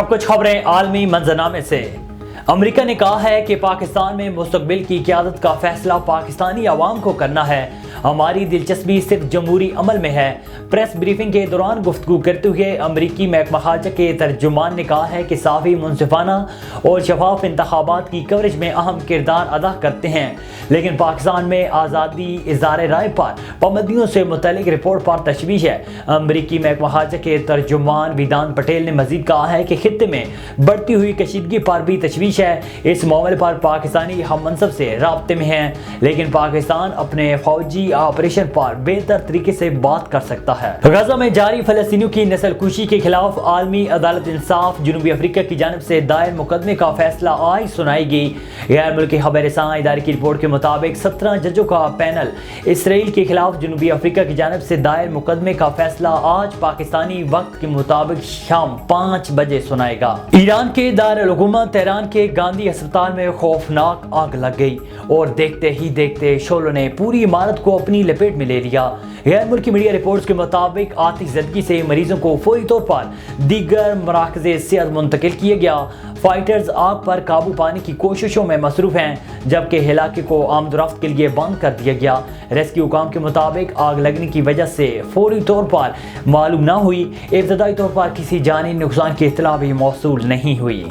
कुछ खबरें आलमी मंजरनामे से। अमेरिका ने कहा है कि पाकिस्तान में मुस्तकबिल की क़यादत का फैसला पाकिस्तानी अवाम को करना है, हमारी दिलचस्पी सिर्फ जमहूरी अमल में है। प्रेस ब्रीफिंग के दौरान गुफ्तगू करते हुए अमरीकी महकमा खारजा के तर्जुमान ने कहा है कि साफ़ी मुनसिफाना और शफाफ इंतखाबात की कवरेज में अहम किरदार अदा करते हैं, लेकिन पाकिस्तान में आज़ादी इज़हार राय पर पाबंदियों से मुतल्लिक रिपोर्ट पर तशवीश है। अमरीकी महकमा खारजा के तर्जुमान वेदांत पटेल ने मजीद कहा है कि खित्ते में बढ़ती हुई कशीदगी पर भी तशवीश है। इस मामले पर पाकिस्तानी हम मनसब से राब्ते में हैं, लेकिन पाकिस्तान अपने फौजी ऑपरेशन पर बेहतर तरीके से बात कर सकता है। गजा में जारी फलस्तीनियों की नस्ल कुशी के खिलाफ आलमी अदालत इंसाफ जनूबी अफ्रीका की जानिब से दायर मुकदमे का फैसला आज सुनाई गई। गैर मुल्की खबरसां इदारे की रिपोर्ट के मुताबिक 17 जजों का पैनल इसराइल के खिलाफ जनूबी अफ्रीका की जानिब से दायर मुकदमे का फैसला आज पाकिस्तानी वक्त के मुताबिक शाम 5 बजे सुनाएगा। ईरान के दारुल हुकूमत तेहरान के गांधी अस्पताल में खौफनाक आग लग गई और देखते ही देखते शोलों ने पूरी इमारत को अपनी लपेट में ले लिया। गैर मुल्की मीडिया रिपोर्ट्स के मुताबिक आतिशज़दगी से मरीजों को फौरी तौर पर दीगर मराकज़े सेहत मुंतकिल किया गया। फाइटर्स आग पर काबू पाने की कोशिशों में मसरूफ हैं, जबकि इलाके को आमदोरफ्त के लिए बंद कर दिया गया। रेस्क्यू हुकाम के मुताबिक आग लगने की वजह से फौरी तौर पर मालूम न हुई। इब्तदाई तौर पर किसी जानी नुकसान की इत्तला भी मौसूल नहीं हुई।